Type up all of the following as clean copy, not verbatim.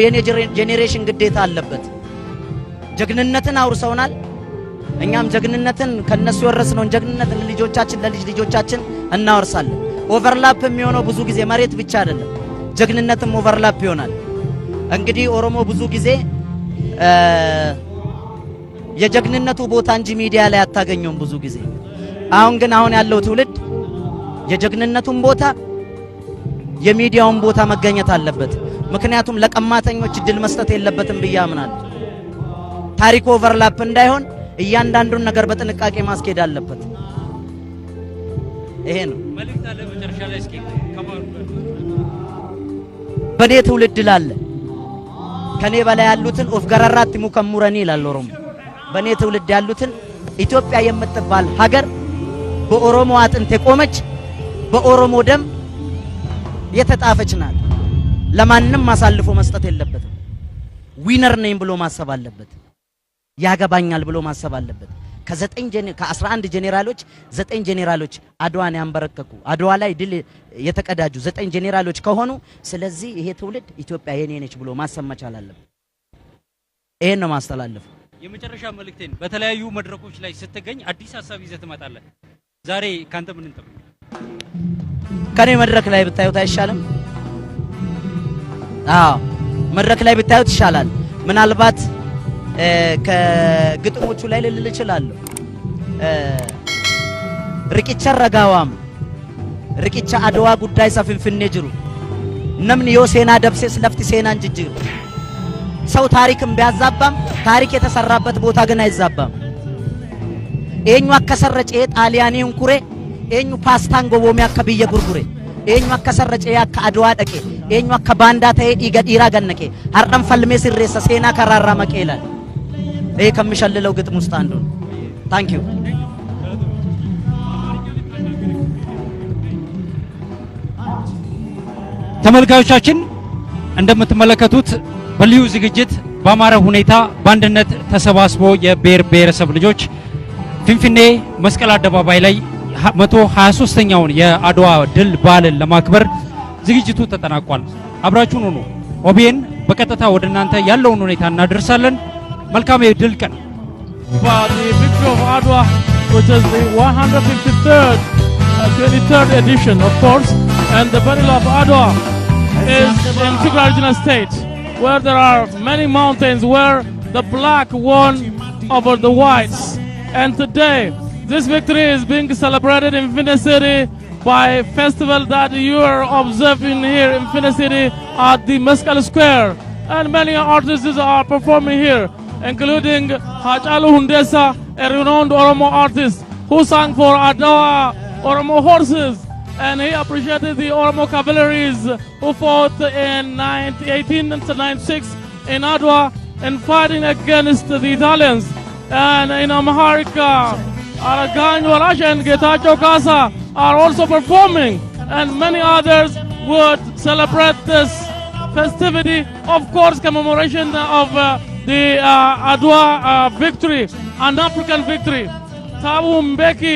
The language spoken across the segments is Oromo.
የሚለው የኔ ጄኔሬሽን ግዴታ አለበት ጀግንነትን አውርሰውናል እኛም ጀግንነትን ከነሱ ወረስነውን ጀግንነትን ልጆቻችን ለልጅ ልጆቻችን እናወርሳለን ኦቨርላፕ የሚሆነው ብዙ ጊዜ መሬት ብቻ አይደለም ጀግንነትም ኦቨርላፕ ይሆናል እንግዲህ ኦሮሞ ብዙ ጊዜ የጀግንነቱ ቦታ እንጂ ሚዲያ ላይ አታገኙም ብዙ ጊዜ አሁን ያለው ትውልድ የጀግንነቱን ቦታ የሚዲያውን ቦታ መገኘት አለበት ምክንያቱም ለቀማተኞች ድል መስጠት የለበትም በያምናል ታሪክ ኦቨርላፕ እንዳይሆን እያንዳንዱን ነገር በጥንቃቄ ማስኬድ አለበት ይሄ ነው መልእክት አለ መጨረሻ ላይ እስኪ ከማሩ በኔ ትውልድ ላለ ከኔ በላይ ያሉትን ኦፍ ገረራት ሙከሙረኒ ይላል ኦሮሞ በኔ ትውልድ ያሉትን ኢትዮጵያ የምትባል ሀገር በኦሮሞ አጥንት የቆመች በኦሮሞ ደም የተጣፈች ናት ለማንንም ማሳልፎ መስጠት የለበትም ዊነር ነኝ ብሎ ማሰብ አለበት ያገባኛል ብሎ ማሰብ አለበት ከ11 ጄኔራሎች 9 ጄኔራሎች አድዋን ያንበረከኩ አድዋ ላይ ድል የተቀዳጁ 9 ጄኔራሎች ከሆኑ ስለዚህ ይሄ ትውልድ ኢትዮጵያ የኔ ነች ብሎ ማሰብ መቻል አለበት ይሄን ነው ማስተላለፍ የመጨረሻ መልእክቴን በተለያዩ መድረኮች ላይ ስትገኝ አዲስ ሐሳብ ይዘህ ትመጣለህ ዛሬ ካንተ ምን እንጠብቅ ከኔ መድረክ ላይ ብታዩት አይሻልም መድረክ ላይ ብታዩት ይሻላል ምናልባት ከግጥሞቹ ላይ ልል ይችላል ርቂቻ ረጋዋም ርቂቻ አድዋ ጉዳይ ሰፍንፍኔ ጅሩ ነምን ዮሴና ደብሴስ ለፍት ሴና እንጅጅር ሰው ታሪክም ቢያዛባም ታሪክ የተሰራበት ቦታ ግን አይዛባም ኤኙ አከሰረጨ ጣሊያኒን ኩሬ ኤኙ ፓስታን ጎቦሚ አከብየ ጉርጉሬ ኤኙ አከሰረጨ ያከ አድዋ ደቄ ኤኙ አከባንዳ ተይ ዲገዲራ ገነቄ አርደም ፈልሜ ሲሬሰ ሴና ከራራ መቀይላል ይሄ ከመሸለለው ግጥም ውስጥ አንዱ ታንክ ዩ ተመልካቾቻችን እንደምትመለከቱት በልዩ ዝግጅት በአማረ ሁኔታ ባንድነት ተሰባስቦ የብሔር ብሔረሰብ ልጆች ፊንፊኔ መስቀል አደባባይ ላይ 123ኛውን የአድዋ ድል በዓልን ለማክበር ዝግጅቱ ተጠናቋል አብራችሁን ሁኑ ኦቢኤን በቀጥታ ወደ እናንተ ያለውን ሁኔታ እናደርሳለን መልካም የድል ቀን the victory of Adwa which is the 153rd 23rd edition of course and the battle of Adwa is in Tigray regional state where there are many mountains where the black won over the whites and today this victory is being celebrated in Finne City by a festival that you are observing here in Finne City at the Mescal Square and many artists are performing here including Hachalu Hundesa, a renowned Oromo artist who sang for Adwa Oromo horses and he appreciated the Oromo cavalries who fought in 1896 in Adwa in fighting against the Italians and in Amharica Aragan Warash and Getachew Kasa are also performing and many others would celebrate this festivity of course commemoration of the Adwa victory, an African victory. Thabo Mbeki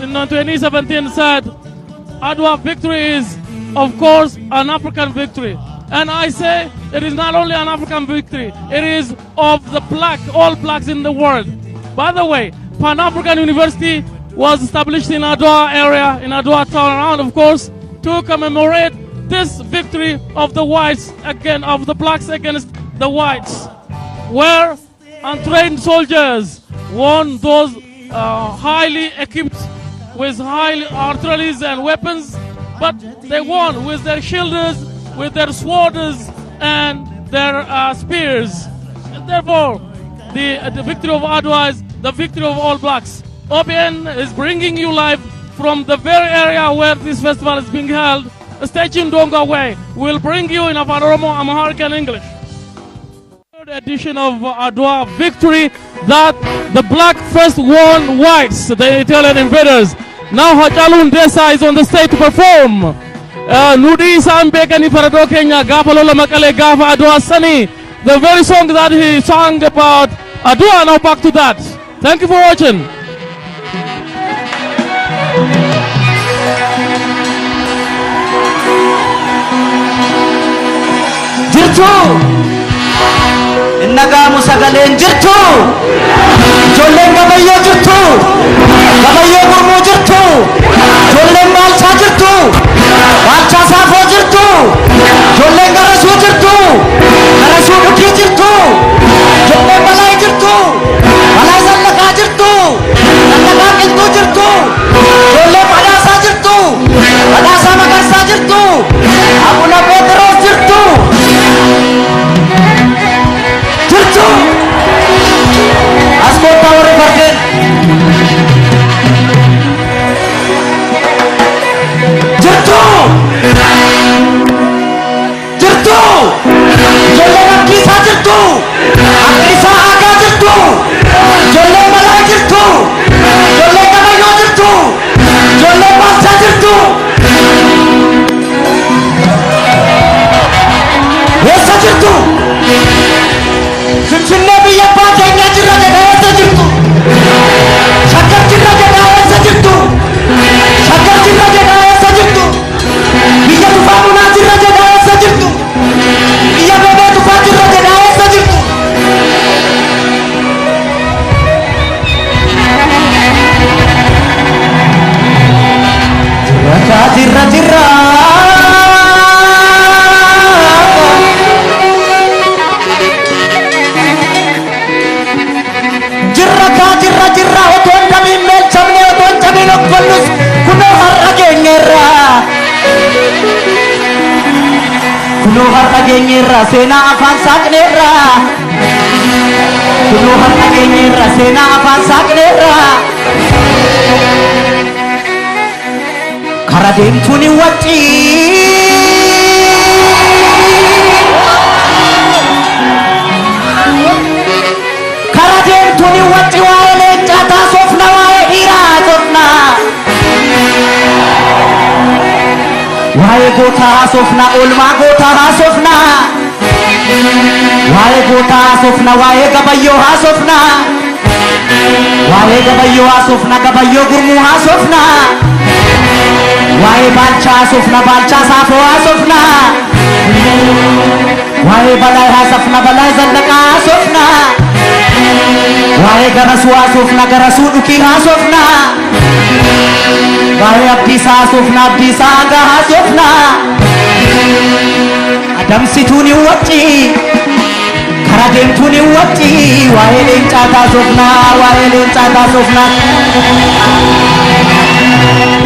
in 2017 said, Adwa victory is, of course, an African victory. And I say, it is not only an African victory, it is of the black, all blacks in the world. By the way, Pan-African University was established in Adwa area, in Adwa town around, of course, to commemorate this victory of the whites, again, of the blacks against the whites. Where untrained soldiers won those highly equipped with high artilleries and weapons, but they won with their shields, with their swords and their spears. And therefore, the victory of Adwa is the victory of all blacks. OBN is bringing you live from the very area where this festival is being held. Stay tuned, don't go away. We'll bring you in Afar Oromo, Amharic and English. Edition of Adwa victory that the black first won whites, the Italian invaders. Now Hachalu Hundesa is on the stage to perform. Nudi Sambekani Parado Kenya Gapalola Makale Gafa Adwa Sani. The very song that he sang about Adwa. Now back to that. Thank you for watching. jirtu innagaamu sagaleen jirtu ijoolleen gabayyoo jirtu gabayyoo gurmuu jirtu ijoolleen baalchaa jirtu baalchaa saafoo jirtu ijoolleen garasuu jirtu garasuu dhukii jirtu ijoolleen balaa jirtu balaa zallaqaa jirtu zallaqaa qilxuu jirtu ijoolleen badhaasaa jirtu badhaasaa magarsaa jirtu abuna Pheexroos jirtu jirtu askoota warri fardeen jirtu jirtu ijoolleen Abdiisaa jirtu Abdiisaa Aagaa jirtu ijoolleen Balaa jirtu ijoolleen Gabayyoo jirtu ijoolleen Baalchaa jirtu eessa jirtu Finfinnee biyya abbaa keenyaa jirra jedhaa eessa jirtu Shaggar jirra jedhaa eessa jirtu Shaggar jirra jedhaa eessa jirtu biyya Tufaa Bunaa jirra jedhaa eessa jirtu biyya Beebee Tufaa jirra jedhaa eessa jirtu jirra jirra jirra otoon damiin meelchamne otoon cabin okkonnus kunoo har'a geenyeerra kunoo har'a geenyeerra seenaa afaan saaqneerra kunoo har'a geenyeerra seenaa afaan saaqneerra kara deemtuun hin waccii kara deemtuun hin waccii waa'ee leencaa taasofna waa'ee dhiiraa haasofna waa'ee gootaa haasofna oolmaa gootaa haasofna waa'ee gootaa haasofna waa'ee gabayyoo haasofna waa'ee gabayyoo haasofna gabayyoo gurmuu haasofna waa'ee baalchaa haasofna baalchaa saafoo haasofna waa'ee balaa haasofna balaa zallaqaa haasofna waa'ee garasuu haasofna garasuu dhukii haasofna waa'ee Abdiisaa haasofna Abdiisaa Aagaa haasofna adamsituun hin waccii kara deemtuun hin waccii waa'ee leencaa haasofna waa'ee leencaa haasofna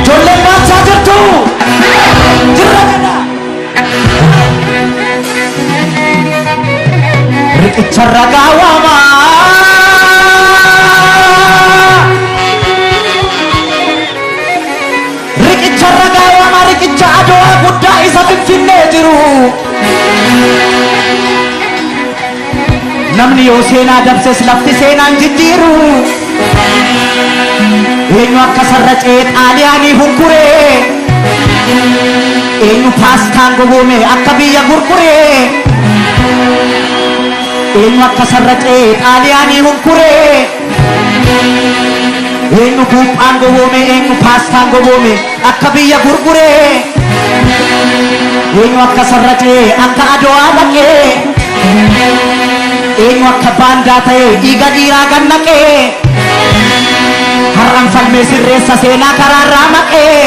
ijoolleen Baalchaa jirtu jirra jedha riqicha ragaa waamaa riqicha ragaa waamaa riqicha Adowaa guddaa isa Finfinnee jiru namni yoo seenaa dabses lafti seenaan jijjiiru eenyu akka sarracee xaaliyaanii hunkuree eenyu paastaan gogoome akka biyya gurguree eenyu akka sarracee xaaliyaanii hunkuree eenyu buuphaan gogoome eenyu paastaan gogoome akka biyya gurguree eenyu akka sarracee akka Adowaa dhaqee eenyu akka baandaa ta'ee dhiiga dhiiraa gannaqee har'an falmee sirreessa seenaa karaarraa maqee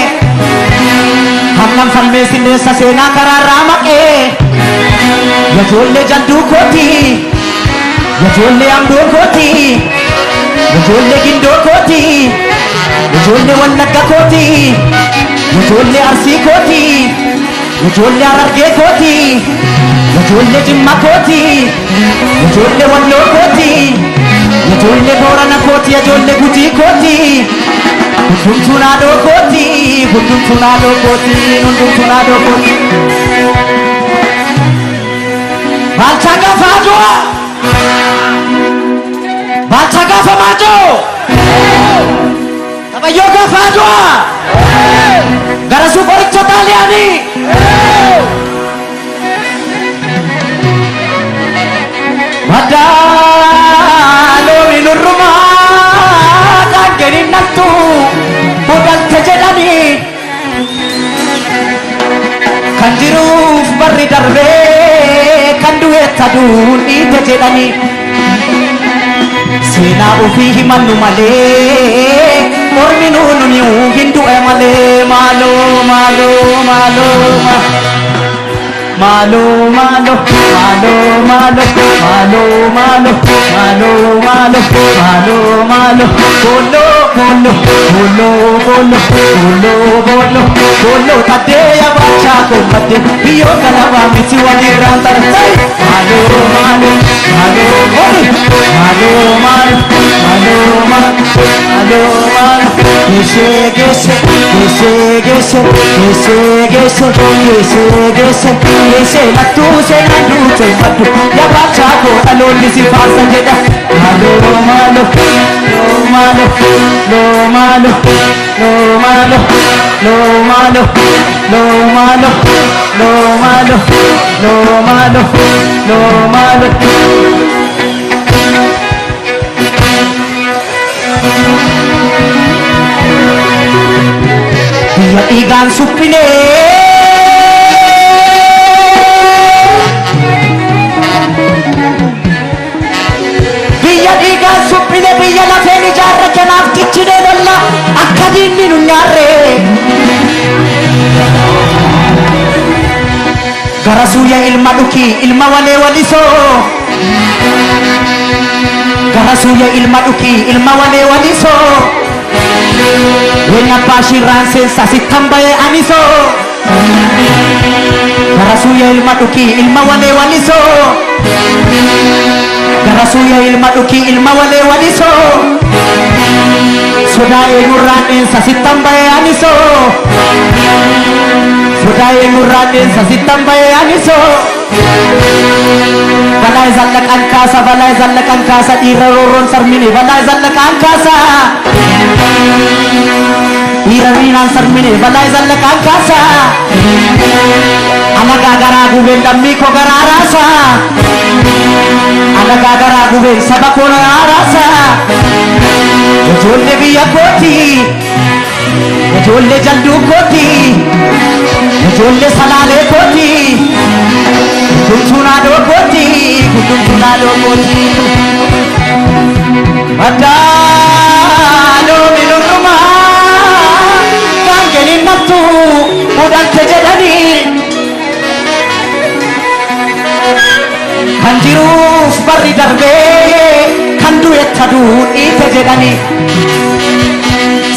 har'an falmee sirreessa seenaa karaarraa maqee ijoollee jalduu kooti ijoollee amboo kooti ijoollee gindoo kooti ijoollee wallagga kooti ijoollee arsii kooti ijoollee harargee kooti ijoollee jimma kooti ijoollee walloo kooti ijoollee boorana kooti ijoollee gujii kooti hundumtuu naadoo kooti hundumtuu naadoo kooti hundumtuu naadoo kooti Baalchaa gaafa Adowaa Baalchaa gaafa Maajoo Gabayyoo gaafa Adowaa garasuu qoricha xaaliyaanii madaaloomi nurrumaa kan geniin naftu mudalte jedhanii kan jiruuf barri darbee kan duun dhiite jedhanii seenaa ofii himannu malee mormi nuuni hin du'e malee maaloo maaloo maaloo malo malo malo malo malo malo malo malo malo malo bolo bolo bolo bolo bolo bolo bolo tade ya bacha ko tade biyo kalaba miti wadi rantar malo malo malo malo malo malo malo malo gese gese gese gese gese gese gese gese gese la tu se na du se matu ya bacha ko aloni si fasa jeda malo malo malo lo malo lo malo lo malo lo malo lo malo lo malo lo malo dia igan supine dia igan supine dia la feni jarra kenaf tichide dolla akkadinni nunyarre garasuya ilma duki ilma wale waliso garasuya ilma duki ilma wale waliso wena pashiran sensa sitambaye aniso garasuya ilma duki ilma wale waliso garasuya ilma duki ilma wale waliso sodaye nurran sensa sitambaye aniso sodaye nurran sensa sitambaye aniso balai zallakan kasa diraroron sarmini balai zallakan kasa irarinan sarmini balai zallakan kasa alaga gara guben dammi ko gara rasa alaga gara guben sabako na rasa jolle biya koti jolle jaldu koti jolle salale koti kuntunado koti madalo minunuma kangelin naftu udan tejadani kanjiruf barri darbe kandu ettadu itejadani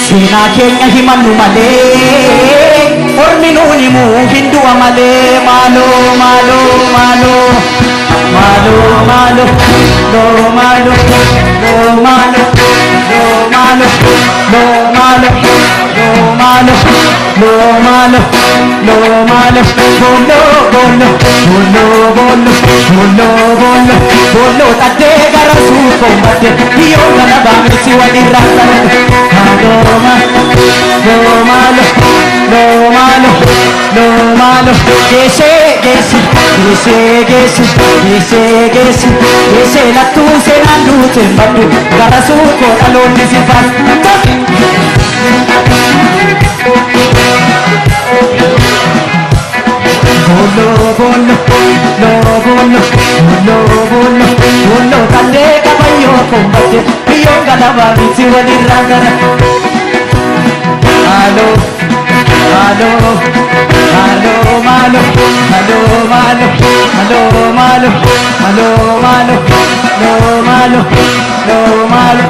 sina kenya himannu male orminuni mu hindu amale malo malo malo malo malo lo malo lo malo lo malo lo malo lo malo lo malo lo malo bolo bolo bolo bolo bolo bolo bolo tade garasu kombate io gana bami si wadi rasa lo malo lo malo lo malo lo malo gese gese gese gese gese gese gese la tu se na du se matu garasu ko aloni si fas bolo bolo lo bolo lo bolo bolo tade kabayo kombate io gana bami si wadi rasa Malo, malo, malo, malo, malo, malo, malo, malo, malo, malo, malo, malo, malo.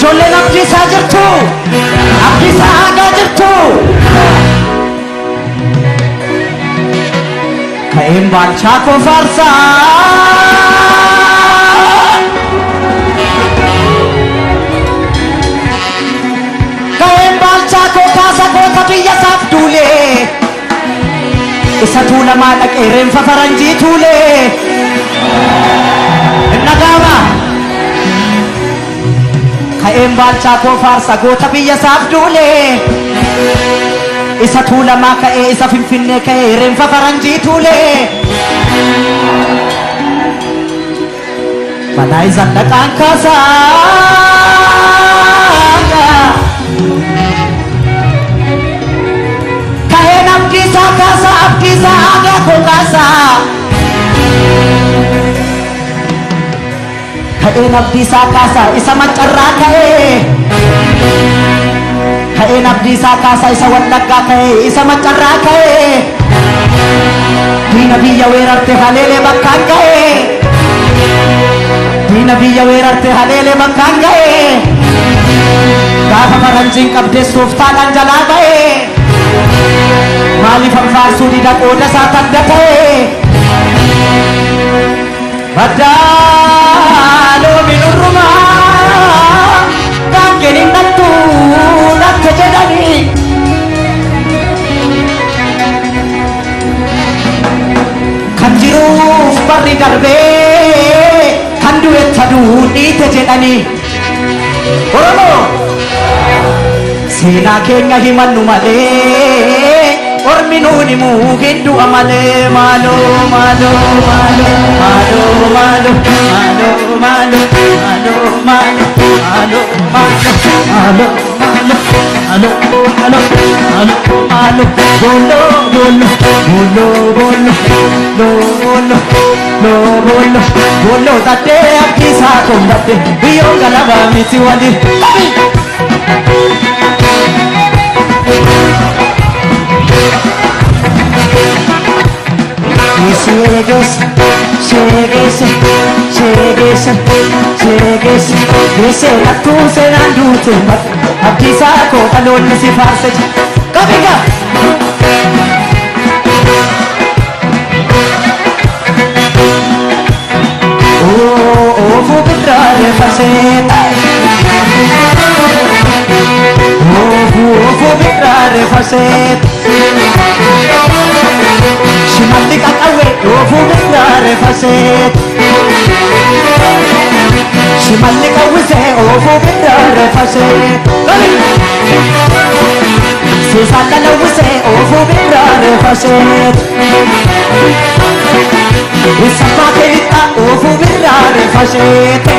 Jolle napri sajar tu, napri sajar tu. Kain baca ko farsa kain baca ko kasa ko tapi ya saf tule isa tula malak erem fa faranji tule nagama kain baca ko farsa ko tapi ya saf tule isa tula maka isa finfinne kay rem fa faranji tule balai zandakan kasa ka'een abdiisaa kaasaa isa macarraa ka'ee ka'een abdiisaa kaasaa isa wallaggaa ka'ee isa macarraa ka'ee diina biyya weerarte haleelee bakkaan ka'ee diina biyya weerarte haleelee bakkaan ka'ee gaafa faranjiin qabdee sooftaadhaan jalaa ba'ee maaliif anfaarsuu dida qooda isaa tadda ta'ee baddaaloo minurrumaa gaaggeen hin dhattuu dhatte jedhanii kan jiruuf barri darbee kan du'etta duudhiite jedhanii Oromoo seenaa keenya himannu malee ormi nuun himuu giddu'a malee maaloo maaloo maaloo maaloo maaloo maaloo maaloo maaloo maaloo maaloo maaloo maaloo maaloo maaloo bolo bolo bolo bolo bolo bolo bolo tate abdiisaa kombate biyyoo galabaa miti wali Gese lattu senaan duute abdiisaa koo dhaloonni si faarse qabiga oofu bidraare faseeta oofu bidraare faseeta shimalli qaqawwe oofu bidraare faseeta shimalli qawwise oofu bidraare faseeta seesaan dhalawwise oofu bidraare faseeta isaffaa keelixxa oofu bidraare faseeta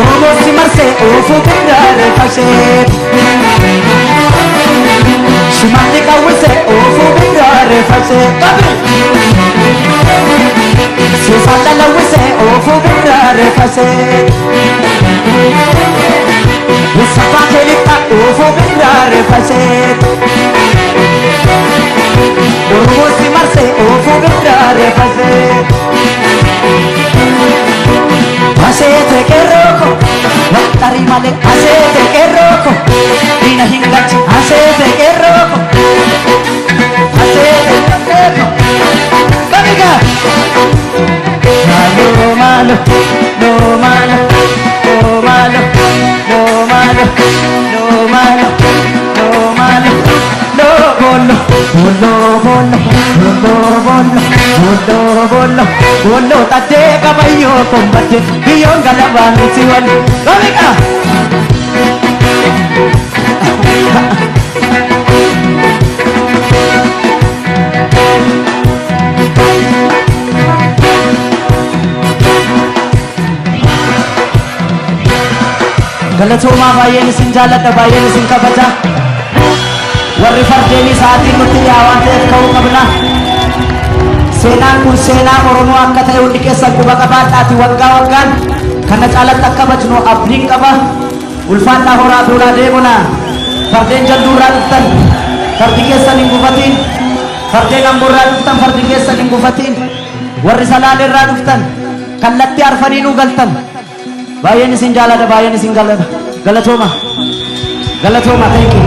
Oromoo si marse oofu bidraare faseeta shimalli qawwise oofu bidraare faseeta seesaan dhalawwise oofu bidraare faseeta isaffaa keelixxa oofu bidraare faseeta Oromoo si marse oofu bidraare faseeta Asete keroko, waktari male. Asete keroko, dina hingachi. Asete keroko, asete keroko. Kamiga. Malo malo, no malo, no malo, no malo, no malo, no malo, no bolo, bolo bolo, bolo bolo. Bolo bolo bolo tate kabayo kombate biyon galaba mitiwan kamika galatoma baay'een isin jaalladha baay'een isin kabaja warri fardeeni sa'aatiin nutti yaawaan ta'eef ka'uu qabna seenaan kun seenaa Oromoo akka ta'e hundi keessan quba qabaadhaati waggaa waggaan kana caalatti akka kabajnu abdiin qaba ulfaannaa horaa duulaa deemuna fardeen jalduurraa dhuftan fardi keessan hin gufatiin fardeen amboorraa dhuftan fardi keessan hin gufatiin warri salaaleerraa dhuftan kallattii arfaniinuu galtan baay'een isin jaalladha baay'een isin galatooma galatooma thank you